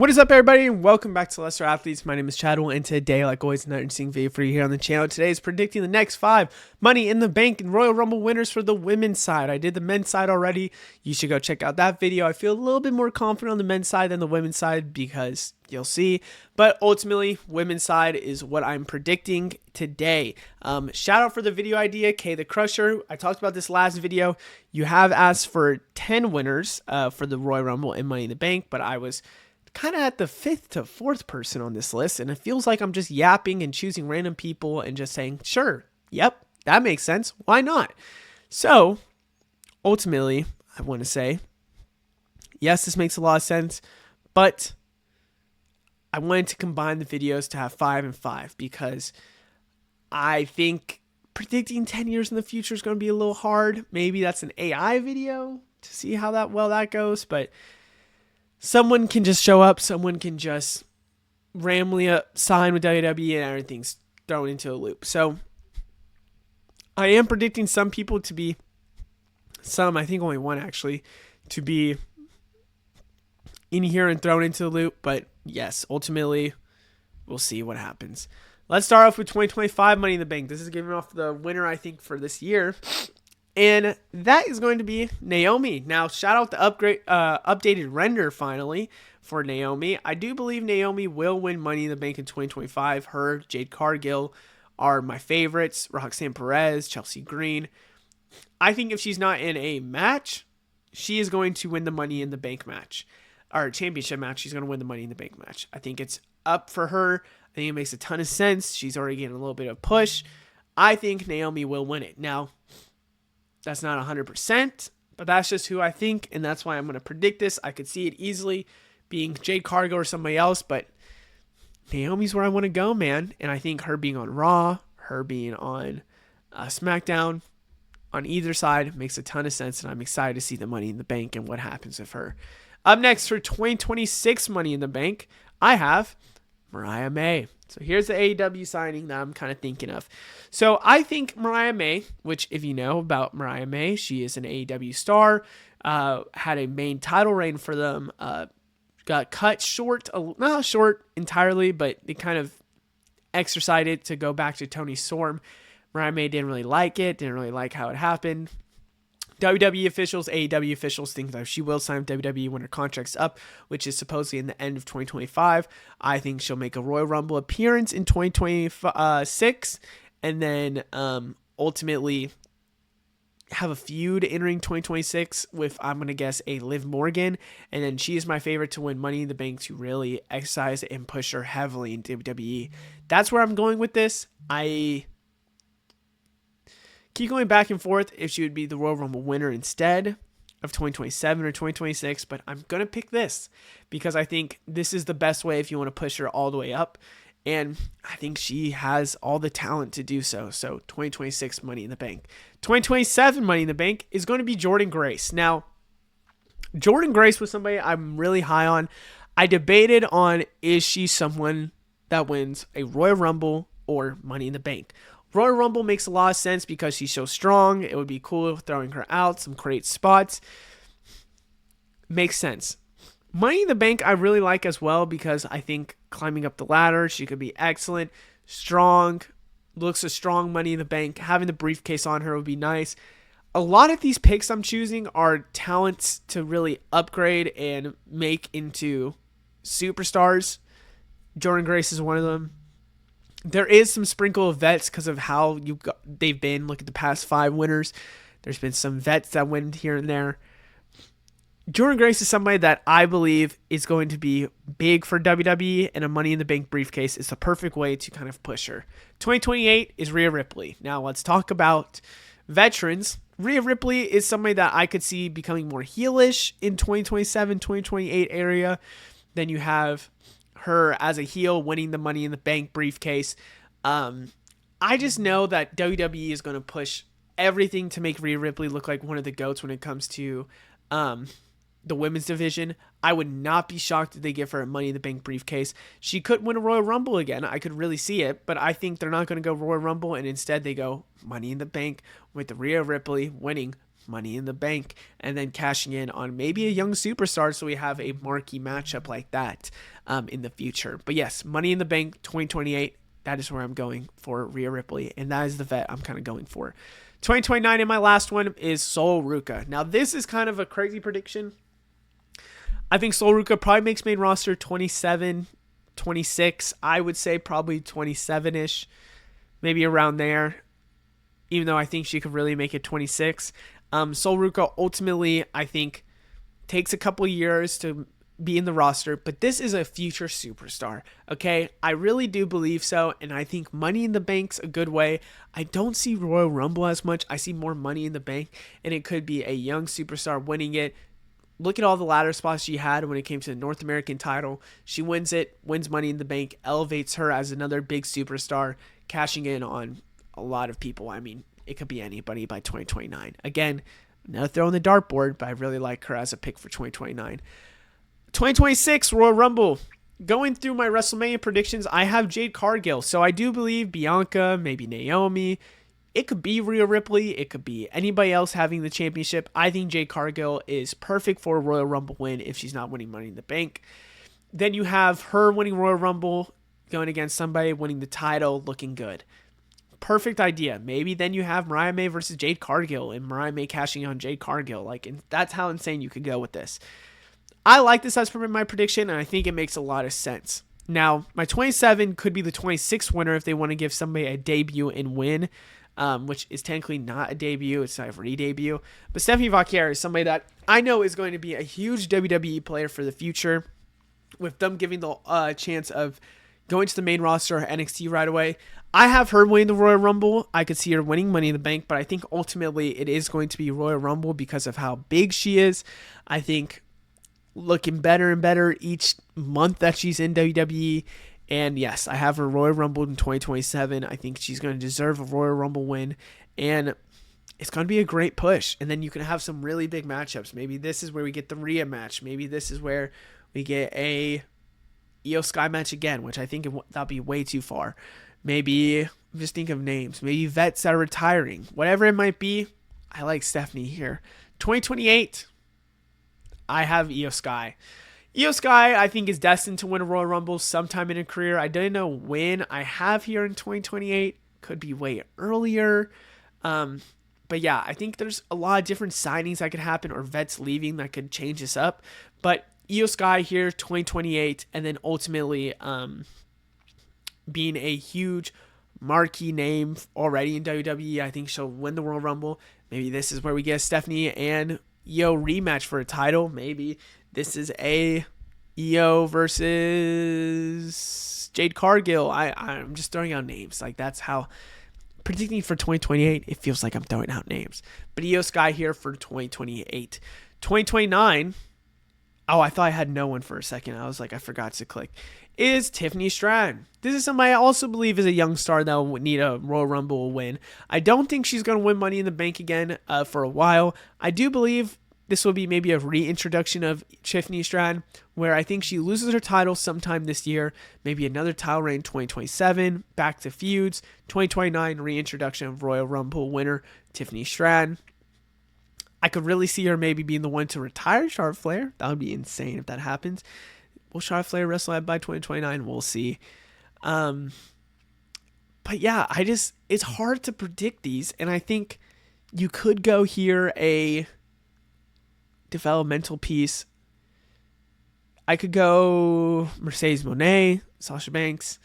What is up, everybody, and welcome back to Lesser Athletes. My name is Chadwell, and today, like always, another interesting video for you here on the channel. Today is predicting the next 5 Money in the Bank and Royal Rumble winners for the women's side. I did the men's side already. You should go check out that video. I feel a little bit more confident on the men's side than the women's side because you'll see. But ultimately, women's side is what I'm predicting today. Shout out for the video idea, Kay the Crusher. I talked about this last video. You have asked for 10 winners for the Royal Rumble and Money in the Bank, but I was kind of at the 5th to 4th person on this list, and it feels like I'm just yapping and choosing random people and just saying, sure, yep, that makes sense, why not? So ultimately, I want to say, yes, this makes a lot of sense, but I wanted to combine the videos to have 5 and 5 because I think predicting 10 years in the future is going to be a little hard. Maybe that's an AI video to see how that goes, but someone can just show up, someone can just randomly sign with WWE and everything's thrown into a loop. So I am predicting some people to be, I think only one actually, to be in here and thrown into the loop. But yes, ultimately, we'll see what happens. Let's start off with 2025 Money in the Bank. This is giving off the winner, I think, for this year. And that is going to be Naomi. Now, shout out the updated render finally for Naomi. I do believe Naomi will win Money in the Bank in 2025. Her, Jade Cargill are my favorites. Roxanne Perez, Chelsea Green. I think if she's not in a match, she is going to win the Money in the Bank match. Or championship match, she's going to win the Money in the Bank match. I think it's up for her. I think it makes a ton of sense. She's already getting a little bit of push. I think Naomi will win it. Now, that's not 100%, but that's just who I think, and that's why I'm going to predict this. I could see it easily being Jade Cargill or somebody else, but Naomi's where I want to go, man. And I think her being on Raw, her being on SmackDown, on either side makes a ton of sense, and I'm excited to see the Money in the Bank and what happens with her. Up next for 2026 Money in the Bank, I have Mariah May. So here's the AEW signing that I'm kind of thinking of. So I think Mariah May, which if you know about Mariah May, she is an AEW star, had a main title reign for them, got cut short, not short entirely, but they kind of exercised it to go back to Tony Storm. Mariah May didn't really like it, didn't really like how it happened. WWE officials, AEW officials think that she will sign with WWE when her contract's up, which is supposedly in the end of 2025. I think she'll make a Royal Rumble appearance in 2026 and then ultimately have a feud entering 2026 with, I'm going to guess, a Liv Morgan. And then she is my favorite to win Money in the Bank to really exercise and push her heavily in WWE. That's where I'm going with this. I keep going back and forth if she would be the Royal Rumble winner instead of 2027 or 2026, but I'm going to pick this because I think this is the best way if you want to push her all the way up, and I think she has all the talent to do so. So 2026 Money in the Bank. 2027 Money in the Bank is going to be Jordynne Grace. Now, Jordynne Grace was somebody I'm really high on. I debated on, is she someone that wins a Royal Rumble or Money in the Bank? Royal Rumble makes a lot of sense because she's so strong. It would be cool throwing her out, some great spots. Makes sense. Money in the Bank I really like as well because I think climbing up the ladder, she could be excellent, strong, looks a strong Money in the Bank. Having the briefcase on her would be nice. A lot of these picks I'm choosing are talents to really upgrade and make into superstars. Jordynne Grace is one of them. There is some sprinkle of vets because of how they've been. Look at the past 5 winners. There's been some vets that win here and there. Jordynne Grace is somebody that I believe is going to be big for WWE, and a Money in the Bank briefcase is the perfect way to kind of push her. 2028 is Rhea Ripley. Now let's talk about veterans. Rhea Ripley is somebody that I could see becoming more heelish in 2027, 2028 area. Then you have her as a heel winning the Money in the Bank briefcase. I just know that WWE is going to push everything to make Rhea Ripley look like one of the GOATs when it comes to the women's division. I would not be shocked if they give her a Money in the Bank briefcase. She could win a Royal Rumble again. I could really see it, but I think they're not going to go Royal Rumble, and instead they go Money in the Bank with Rhea Ripley winning Money in the Bank and then cashing in on maybe a young superstar so we have a marquee matchup like that in the future. But yes, Money in the Bank 2028, that is where I'm going for Rhea Ripley, and that is the vet I'm kind of going for. 2029, and my last one is Sol Ruca. Now, this is kind of a crazy prediction. I think Sol Ruca probably makes main roster 27, 26. I would say probably 27-ish, maybe around there, even though I think she could really make it 26. Sol Ruca ultimately, I think, takes a couple years to be in the roster, but this is a future superstar, okay? I really do believe so, and I think Money in the Bank's a good way. I don't see Royal Rumble as much. I see more Money in the Bank, and it could be a young superstar winning it. Look at all the ladder spots she had when it came to the North American title. She wins it, wins Money in the Bank, elevates her as another big superstar, cashing in on a lot of people. I mean, it could be anybody by 2029. Again, another throw on the dartboard, but I really like her as a pick for 2029. 2026 Royal Rumble. Going through my WrestleMania predictions, I have Jade Cargill. So I do believe Bianca, maybe Naomi. It could be Rhea Ripley. It could be anybody else having the championship. I think Jade Cargill is perfect for a Royal Rumble win if she's not winning Money in the Bank. Then you have her winning Royal Rumble, going against somebody, winning the title, looking good. Perfect idea. Maybe then you have Mariah May versus Jade Cargill, and Mariah May cashing on Jade Cargill. That's how insane you could go with this. I like this as per my prediction, and I think it makes a lot of sense. Now, my 27 could be the 26th winner if they want to give somebody a debut and win, which is technically not a debut. It's not a re-debut. But Stephanie Vaquer is somebody that I know is going to be a huge WWE player for the future, with them giving the chance of going to the main roster or NXT right away. I have her winning the Royal Rumble. I could see her winning Money in the Bank, but I think ultimately it is going to be Royal Rumble because of how big she is. I think looking better and better each month that she's in WWE. And yes, I have her Royal Rumble in 2027. I think she's going to deserve a Royal Rumble win. And it's going to be a great push. And then you can have some really big matchups. Maybe this is where we get the Rhea match. Maybe this is where we get a Io Sky match again, which I think that'll be way too far. Maybe, I'm just thinking of names. Maybe vets that are retiring. Whatever it might be, I like Stephanie here. 2028. I have Io Sky. Io Sky, I think, is destined to win a Royal Rumble sometime in her career. I don't know when. I have here in 2028. Could be way earlier. But yeah, I think there's a lot of different signings that could happen or vets leaving that could change this up. But Io Sky here, 2028, and then ultimately being a huge marquee name already in WWE. I think she'll win the Royal Rumble. Maybe this is where we get Stephanie and Io rematch for a title. Maybe this is a Io versus Jade Cargill. I'm just throwing out names. That's how predicting for 2028. It feels like I'm throwing out names. But Io Sky here for 2028. 2029. Oh, I thought I had no one for a second. I was like, I forgot to click. Is Tiffany Stratton. This is somebody I also believe is a young star that will need a Royal Rumble win. I don't think she's going to win Money in the Bank again for a while. I do believe this will be maybe a reintroduction of Tiffany Stratton, where I think she loses her title sometime this year, maybe another title reign 2027, back to feuds, 2029 reintroduction of Royal Rumble winner Tiffany Stratton. I could really see her maybe being the one to retire Charlotte Flair. That would be insane if that happens. Will Charlotte Flair wrestle by 2029? We'll see. But yeah, it's hard to predict these, and I think you could go here a developmental piece. I could go Mercedes Moné, Sasha Banks.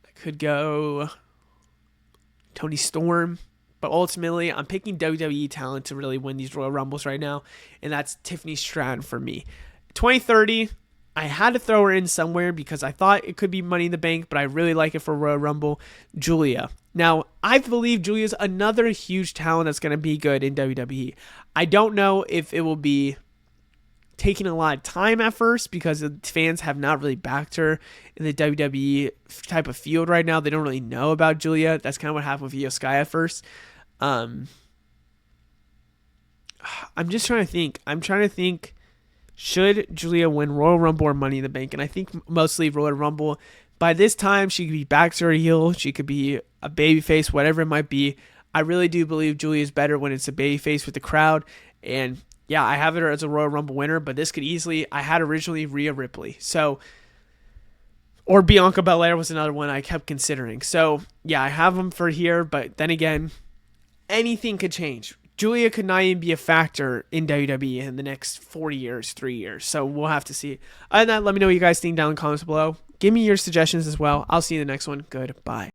I could go Toni Storm. But ultimately, I'm picking WWE talent to really win these Royal Rumbles right now, and that's Tiffany Stratton for me. 2030, I had to throw her in somewhere because I thought it could be Money in the Bank, but I really like it for Royal Rumble. Julia. Now, I believe Julia's another huge talent that's going to be good in WWE. I don't know if it will be taking a lot of time at first because the fans have not really backed her in the WWE type of field right now. They don't really know about Julia. That's kind of what happened with Io Sky at first. I'm just trying to think. I'm trying to think, should Julia win Royal Rumble or Money in the Bank? And I think mostly Royal Rumble. By this time, she could be back to her heel. She could be a babyface, whatever it might be. I really do believe Julia is better when it's a babyface with the crowd. And yeah, I have her as a Royal Rumble winner, but this could easily, I had originally Rhea Ripley. So, or Bianca Belair was another one I kept considering. So yeah, I have them for here, but then again, anything could change. Julia could not even be a factor in WWE in the next 4 years, 3 years. So we'll have to see. Other than that, let me know what you guys think down in the comments below. Give me your suggestions as well. I'll see you in the next one. Goodbye.